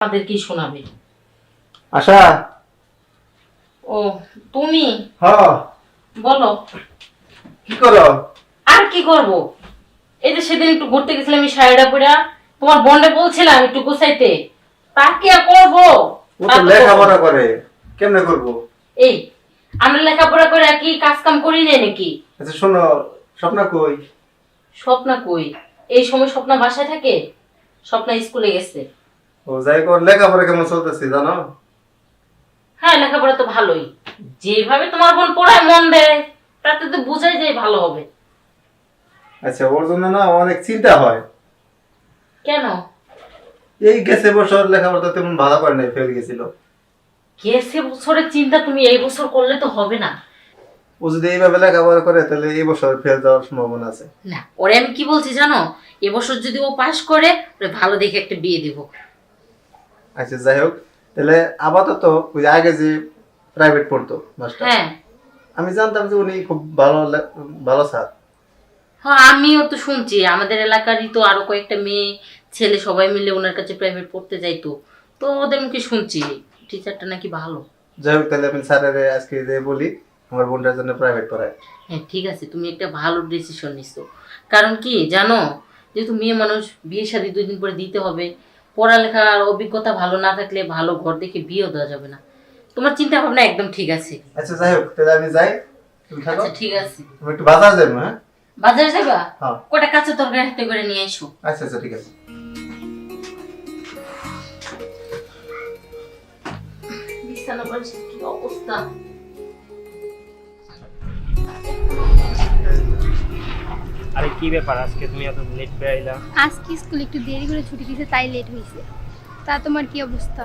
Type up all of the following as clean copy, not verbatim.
তাদের কি শোনাবে? আশা। ও তুমি? হ্যাঁ বলো। কি করো? আর কি করব, এই যে সেদিন একটু ঘুরতে গেছিলাম আমি শাড়িটা পরে, তোমার বোনকে বলছিলাম একটু গুছাইতে, তা কি আর করবো? ও তো লেখাপড়া করে, কেমনে করব? এই আমরা লেখাপড়া করে কি কাজ কাম করি না নাকি? আচ্ছা শোনো, স্বপ্না কই? স্বপ্না কই? এই সময় স্বপ্না বাসায় থাকে, স্বপ্না স্কুলে গেছে। ও যাই কর, লেখাপড়া কেমন চলতেছে জানো? হ্যাঁ লেখাপড়া তো ভালোই, যেভাবে তোমার বোন পড়ায় মন দেয় তাতে তো বুঝাই যায় ভালো হবে। আচ্ছা ওর জন্য না অনেক চিন্তা হয়। কেন? এই গেছে বছর লেখাপড়া তো তেমন ভালো করে নাই, ফেল গেছিল। গেছে বছরের চিন্তা তুমি এই বছর করলে তো হবে না। ও যদি এইভাবে লেখাপড়া করে তাহলে এই বছর ফেল যাওয়ার সম্ভাবনা আছে। না ওরে আমি কি বলছি জানো, এবছর যদি ও পাশ করে ওরে ভালো দেখে একটা বিয়ে দিব। আচ্ছা যাই হোক, তাহলে আপাতত ওই আগে যে প্রাইভেট পড়তো মাস্টার, হ্যাঁ আমি জানতাম যে উনি খুব ভালো ভালো স্যার। হ্যাঁ আমিও তো শুনছি আমাদের এলাকারই তো আরো কয়েকটা মেয়ে ছেলে সবাই মিলে ওনার কাছে প্রাইভেট পড়তে যাইতো, তো ওদের মুখে শুনছি টিচারটা নাকি ভালো। যাই হোক তাহলে আমি স্যারের আজকে যে বলি আমার বোনটার জন্য প্রাইভেট পড়ায়। হ্যাঁ ঠিক আছে, তুমি একটা ভালো ডিসিশন নিছো। কারণ কি জানো, যেহেতু মেয়ে মানুষ, বিয়ে শাদী 2 দিন পরে দিতে হবে, পড়ালেখার অভিজ্ঞতা ভালো না থাকলে ভালো ঘর দেখে বিয়েও দেওয়া যাবে না। তোমার চিন্তা ভাবনা একদম ঠিক আছে। আচ্ছা যাই হোক তাহলে আমি যাই, তুমি থাকো। আচ্ছা ঠিক আছে। আমি একটু বাজার যাবো। হ্যাঁ বাজারে যাবা? হ্যাঁ। কটা কাঁচা তরকারি হাতে করে নিয়ে এসো। আচ্ছা আচ্ছা ঠিক আছে। বিছানা বালিশের কি অবস্থা! আরে কি ব্যাপার, আজকে তুমি এত লেট করে আইলা? আজকে স্কুল একটু দেরি করে ছুটি দিয়েছে তাই লেট হয়েছে। তা তোমার কি অবস্থা?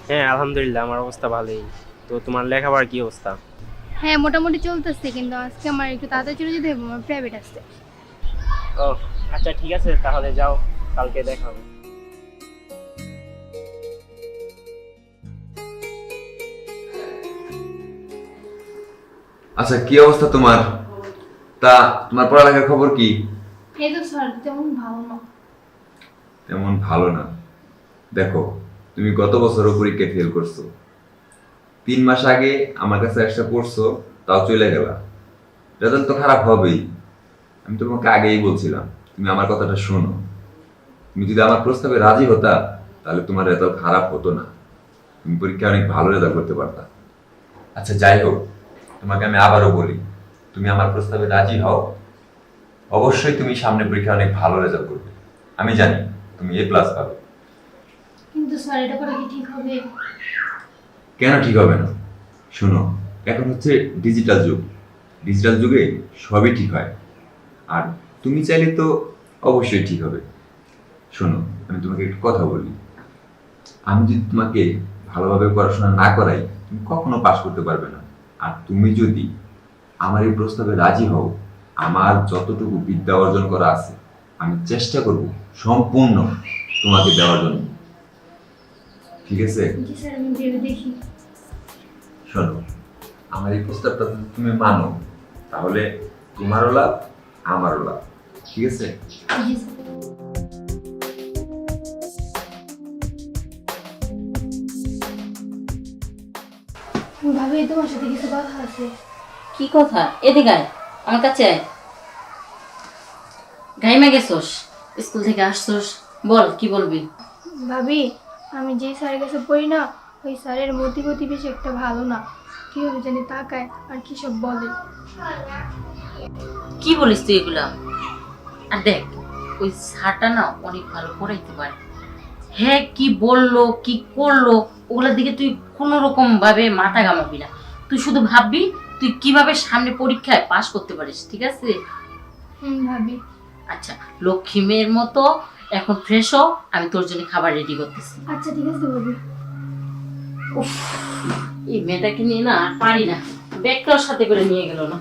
হ্যাঁ আলহামদুলিল্লাহ, আমার অবস্থা ভালোই। তো তোমার লেখাপড়ার কি অবস্থা? হ্যাঁ মোটামুটি চলতেছে, কিন্তু আজকে আমার একটু তাড়াতাড়ি চলে যেতে হবে, আমার প্রাইভেট আছে। ও আচ্ছা ঠিক আছে, তাহলে যাও, কালকে দেখা হবে। আচ্ছা কি অবস্থা তোমার? তা তোমার পড়ালেখার খবর কি? এই তো স্যার তেমন ভালো না। তেমন ভালো না? দেখো, তুমি গত বছরও পরীক্ষায় ফেল করছো, 3 মাস আগে আমার কাছে একটা পড়ছো, তাও চলে গেলা। রেজাল্ট তো খারাপ হবেই। আমি তোমাকে আগেই বলছিলাম, তুমি আমার কথাটা শোনো। তুমি যদি আমার প্রস্তাবে রাজি হতা তাহলে তোমার রেজাল্ট খারাপ হতো না, তুমি পরীক্ষায় অনেক ভালো রেজাল্ট করতে পারতা। আচ্ছা যাই হোক, তোমাকে আমি আবারও বলি, তুমি আমার প্রস্তাবে রাজি হও, অবশ্যই তুমি সামনে পরীক্ষায় অনেক ভালো রেজাল্ট করবে। আমি জানি তুমি A+ পাবে। কিন্তু স্যার এটা করে কি ঠিক হবে? কেন ঠিক হবে না? শোনো, এখন হচ্ছে ডিজিটাল যুগ, ডিজিটাল যুগে সবই ঠিক হয়। আর তুমি চাইলে তো অবশ্যই ঠিক হবে। শোনো, আমি তোমাকে একটু কথা বলি, আমি যদি তোমাকে ভালোভাবে পড়াশোনা না করাই তুমি কখনো পাশ করতে পারবে না। আর তুমি যদি আমার এই প্রস্তাবে রাজি হও, আমার যতটুকু বিদ্যা অর্জন করা আছে আমি চেষ্টা করব সম্পূর্ণ তোমাকে দেওয়ার জন্য। ঠিক আছে? জি স্যার, আমি ভেবে দেখি। শোনো, আমার এই প্রস্তাবটা যদি তুমি মানো তাহলে তোমারও লাভ, আমারও লাভ। ঠিক আছে? জি স্যার। ভাবি তোমার সাথে কিছু কথা আছে। কি কথা? এদিকে আয়, আমার কাছে আয়। গাইমা গেছোস, স্কুল থেকে আসছোস, বল কি বলবি। ভাবি আমি যে স্যারের কাছে পড়ি না, ওই স্যারের মতিগতি বেশি একটা ভালো না। কিভাবে জানি তাকায় আর কি সব বলে। কি বলিস তুই এগুলা? আর দেখ, ওই স্যারটা না অনেক ভালো পড়াইতে পারে। হ্যাঁ কি বললো কি করলো ওগুলোর দিকে তুই কোনো রকম ভাবে মাথা ঘামাবি না। তুই শুধু ভাববি তুই কিভাবে সামনে পরীক্ষায় পাশ করতে পারিস। ঠিক আছে? ভাবি। আচ্ছা লক্ষ্মী মেয়ের মতো এখন ফ্রেশ হ, আমি তোর জন্য খাবার রেডি করতেছি। আচ্ছা ঠিক আছে ভাবি। উফ, এই মেয়েটাকে নিয়ে না আর পারি না, ব্যাগটাও সাথে করে নিয়ে গেল না।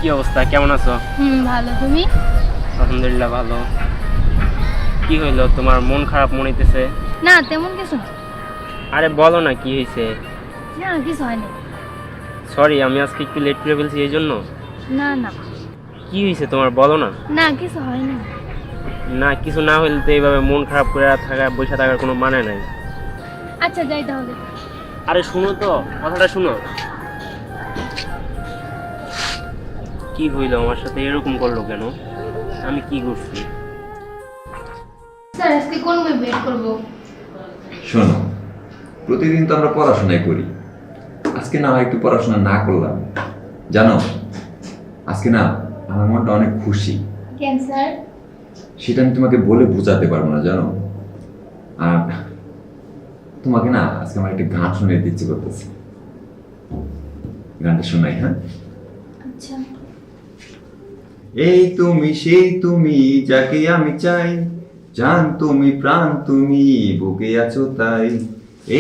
কি অবস্থা, কেমন আছো? ভালো, তুমি? আলহামদুলিল্লাহ ভালো। কি হইলো, তোমার মন খারাপ মনে হইতেছে? না তেমন কিছু না। আরে বলো না কি হয়েছে। না কিছু হয়নি। সরি, আমি আজকে একটু লেট করে ফেলছি এই জন্য। না না কি হয়েছে তোমার, বলো না। না কিছু হয়নি। না কিছু না হলে তো এইভাবে মন খারাপ করে থাকা, বসে থাকার কোনো মানে নাই। আচ্ছা যাই তাহলে। আরে শুনো তো, কথাটা শুনো। কি হইলো আমার সাথে, এরকম করলো কেন? আমি কি করছি? স্যার আজকে কোন বই বের করবো? শোনো, প্রতিদিন তো আমরা পড়াশোনাই করি, আজকে না হয় একটু পড়াশোনা না করলাম। জানো, আজকে না আমার মনটা অনেক খুশি। কেন স্যার? সেটা আমি তোমাকে বলে বোঝাতে পারবো না, জানো। আর তোমাকে না আজকে আমার একটা গান শুনে দিতে করতেছে। গানটা শোনাই, হ্যাঁ? আচ্ছা। এই তুমি সেই তুমি যাকে আমি চাই, জান তুমি প্রাণ তুমি বুকে আছো তাই।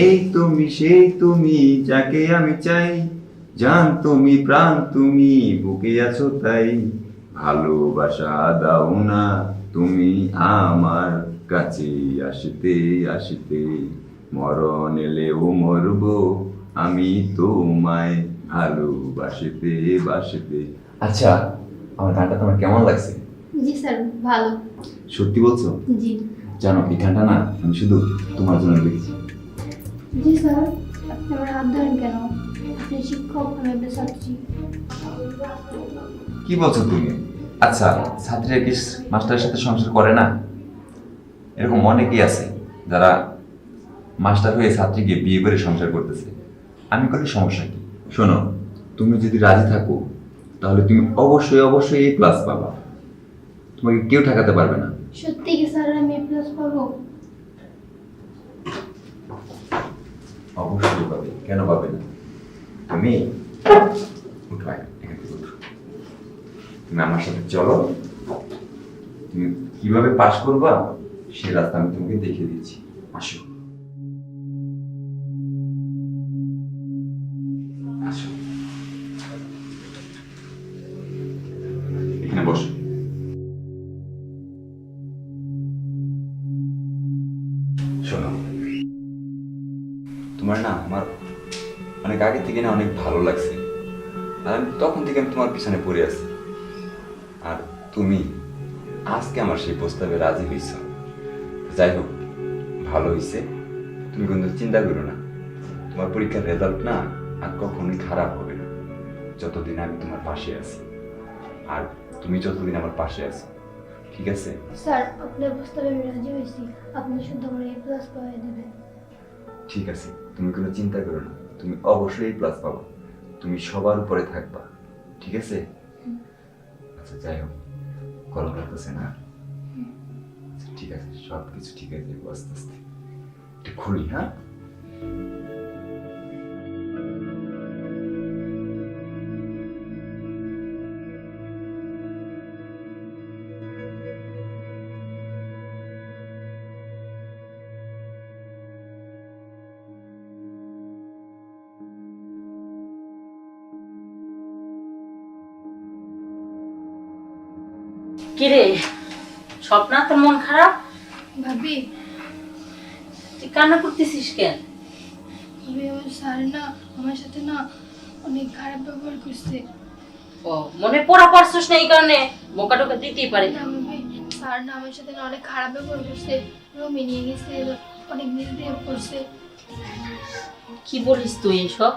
এই তুমি সেই তুমি যাকে আমি চাই, জান তুমি প্রাণ তুমি বুকে আছো তাই। ভালোবাসা দাও না তুমি আমার কাছে, আসতে আসতে মরণ এলেও মরবো আমি তোমায় ভালোবাসতে বাসতে। আচ্ছা, আমার গানটা তোমার কেমন লাগছে? জি স্যার ভালো। সত্যি বলছো? জি। জানো, এই গানটা না আমি শুধু তোমার জন্য লিখেছি। জি স্যার, আপনি আমার হাত ধরেন কেন? আপনি শিক্ষক, আমি আপনার ছাত্রী। কি বলছো তুমি? আচ্ছা, ছাত্রীরা কি মাস্টারের সাথে সংসার করে না? এরকম অনেকেই আছে যারা মাস্টার হয়ে ছাত্রীকে বিয়ে করে সংসার করতেছে। আমি করলে সমস্যা কি? শোনো, তুমি যদি রাজি থাকো তাহলে তুমি অবশ্যই অবশ্যই এই প্লাস পাবা, তোমাকে কেউ ঠেকাতে পারবে না। সত্যি কি স্যার আমি এ প্লাস পাবো? অবশ্যই পাবে, কেন পাবে না? তুমি উঠো, এখান থেকে উঠো। তুমি আমার সাথে চলো, তুমি কিভাবে পাস করবা সে রাস্তা আমি তোমাকে দেখিয়ে দিচ্ছি। আসো আসো, এখানে বসো। শোনো, তোমার না আমার অনেক আগে থেকে না অনেক ভালো লাগছে, আর আমি তখন থেকে আমি তোমার পিছনে পড়ে আছি। আর তুমি আজকে আমার সেই প্রস্তাবে রাজি হয়েছ। যাই হোক, ভালো হয়েছে। তুমি কিন্তু চিন্তা করো না, তোমার পরীক্ষার রেজাল্ট না আর কখনোই খারাপ হবে না, যতদিন আমি তোমার পাশে আছি আর তুমি যতদিন আমার পাশে আছো। ঠিক আছে? স্যার আপনার প্রস্তাবে আমি রাজি হয়েছি, আপনি শুধু আমার এ প্লাস পাওয়াই দেবেন। ঠিক আছে, তুমি কোনো চিন্তা করো না, তুমি অবশ্যই প্লাস পাবো, তুমি সবার উপরে থাকবা। ঠিক আছে? আচ্ছা যাই হোক, গরম লাগতেছে না? আচ্ছা, ঠিক আছে, সব কিছু ঠিক আছে, আস্তে আস্তে একটু খুলি। হ্যাঁ, কিরে স্বপ্না, তোর মন খারাপ? ভাবি, তুই কান্না করতেছিস কেন? ভাবি আমার স্যার না আমার সাথে না অনেক খারাপ ব্যবহার করছে। ও, মনে পড়া পারছিস না এই কারণে বোকা টোকা দিতেই পারে। না ভাবি, স্যার না আমার সাথে না অনেক খারাপ ব্যবহার করছে, রুমে নিয়ে গেছে, অনেক মিসবিহেভ করছে। কি বলিস তুই এসব?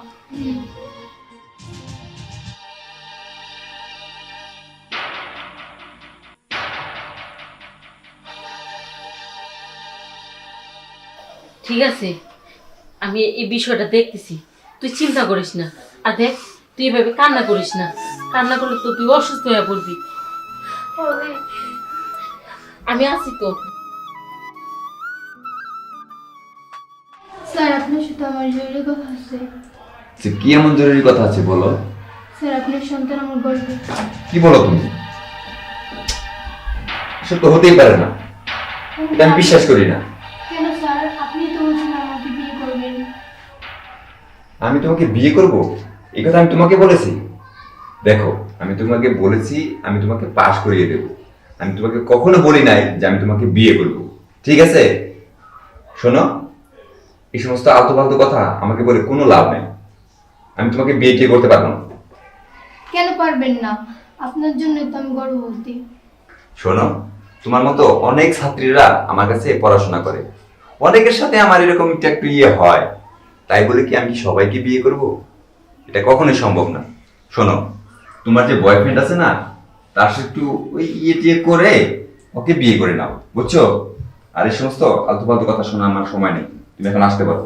ঠিক আছে, আমি এই বিষয়টা দেখতেছি, তুই চিন্তা করিস না। আর দেখ, তুই এভাবে কান্না করিস না, কান্না করলে তো তুই অসুস্থ হয়ে পড়বি। আমি আছি তো। স্যার আপনার সাথে আমার জরুরি কথা আছে। যে কি এমন জরুরি কথা আছে বলো। স্যার আপনার সন্তান আমার গর্বে। কি বলো তুমি? সে তো হতেই পারে না, এটা আমি বিশ্বাস করি না। কেন স্যার? আপনি তো বলছেন আমাকে বিয়ে করবেন। আমি তোমাকে বিয়ে করব এই কথা আমি তোমাকে বলেছি? দেখো, আমি তোমাকে বলেছি আমি তোমাকে পাশ করিয়ে দেব, আমি তোমাকে কখনো বলি নাই যে আমি তোমাকে বিয়ে করব। ঠিক আছে? শোনো, এই সমস্ত আলতু ফালতু কথা আমাকে বলে কোনো লাভ নেই। আমি তোমাকে বিয়ে টিয়ে করতে পারবো না। কেন পারবেন না? আপনার জন্য তো আমি গর্ভবতী। শোনো, তোমার মতো অনেক ছাত্রীরা আমার কাছে পড়াশোনা করে, অনেকের সাথে আমার এরকম একটু ইয়ে হয়, তাই বলে কি আমি সবাইকে বিয়ে করব? এটা কখনোই সম্ভব না। শোনো, তোমার যে বয়ফ্রেন্ড আছে না, তার সাথে একটু ওই ইয়ে টিয়ে করে ওকে বিয়ে করে নাও, বুঝছো? আর এই সমস্ত আলতু ফালতু কথা শোনা আমার সময় নেই, তুমি এখন আসতে পারো।